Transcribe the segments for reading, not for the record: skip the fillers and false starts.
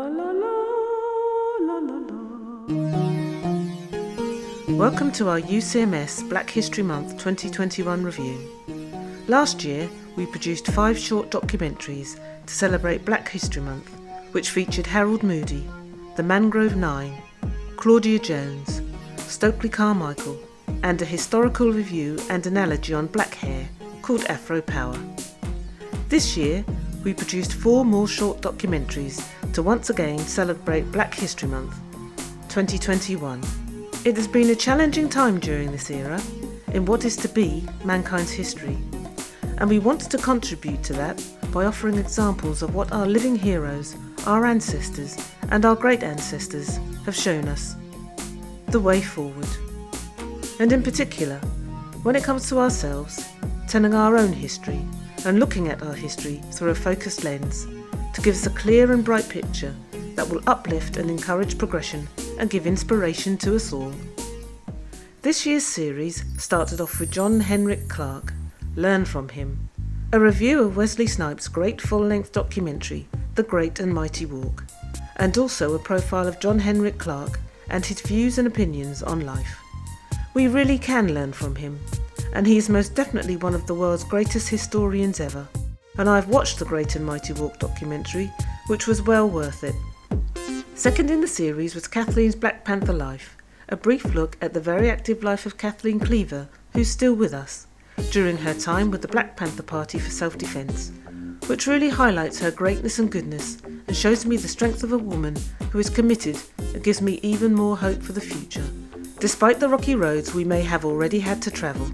la la la la la la. Welcome to our UCMS Black History Month 2021 review. Last year we produced 5 short documentaries to celebrate Black History Month, which featured Harold Moody, The Mangrove Nine, Claudia Jones, Stokely Carmichael, and a historical review and analogy on black hair called Afro Power. This year we produced 4 more short documentaries to once again celebrate Black History Month 2021. It has been a challenging time during this era in what is to be mankind's history, and we wanted to contribute to that by offering examples of what our living heroes, our ancestors and our great ancestors have shown us, the way forward. And in particular, when it comes to ourselves, telling our own history and looking at our history through a focused lens to give us a clear and bright picture that will uplift and encourage progression and give inspiration to us all. This year's series started off with John Henrik Clarke, Learn From Him, a review of Wesley Snipes' great full-length documentary, The Great and Mighty Walk, and also a profile of John Henrik Clarke and his views and opinions on life. We really can learn from him, and he is most definitely one of the world's greatest historians ever, and I've watched The Great and Mighty Walk documentary, which was well worth it. Second in the series was Kathleen's Black Panther Life, a brief look at the very active life of Kathleen Cleaver, who's still with us, during her time with the Black Panther Party for Self-Defence, which really highlights her greatness and goodness and shows me the strength of a woman who is committed and gives me even more hope for the future, despite the rocky roads we may have already had to travel.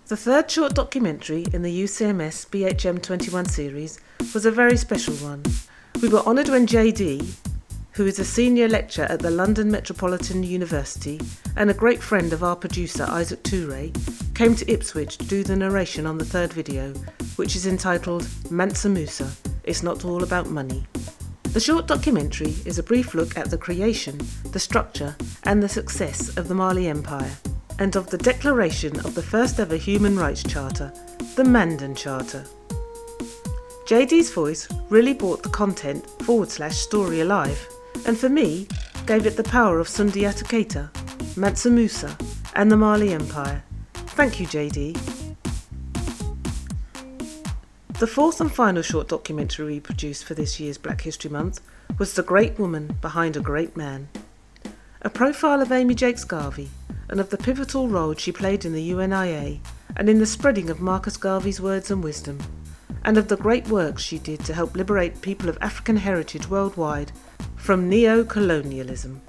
The third short documentary in the UCMS BHM 21 series was a very special one. We were honoured when JD, who is a senior lecturer at the London Metropolitan University and a great friend of our producer Isaac Toure, came to Ipswich to do the narration on the third video, which is entitled Mansa Musa, It's Not All About Money. The short documentary is a brief look at the creation, the structure and the success of the Mali Empire, and of the declaration of the first ever human rights charter, the Mandan Charter. JD's voice really brought the content / story alive, and for me, gave it the power of Sundiata Keita, Mansa Musa and the Mali Empire. Thank you, JD. The fourth and final short documentary we produced for this year's Black History Month was The Great Woman Behind a Great Man, a profile of Amy Jacques Garvey and of the pivotal role she played in the UNIA and in the spreading of Marcus Garvey's words and wisdom, and of the great work she did to help liberate people of African heritage worldwide from neo-colonialism.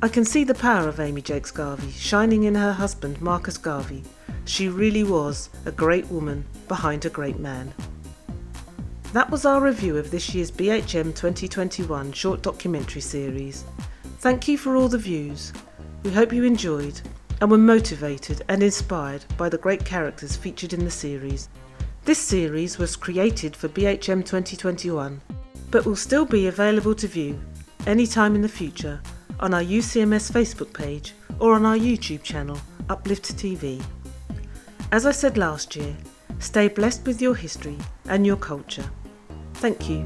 I can see the power of Amy Jacques Garvey shining in her husband Marcus Garvey. She really was a great woman behind a great man. That was our review of this year's BHM 2021 short documentary series. Thank you for all the views. We hope you enjoyed and were motivated and inspired by the great characters featured in the series. This series was created for BHM 2021, but will still be available to view anytime in the future on our UCMS Facebook page or on our YouTube channel, Uplift TV. As I said last year, stay blessed with your history and your culture. Thank you.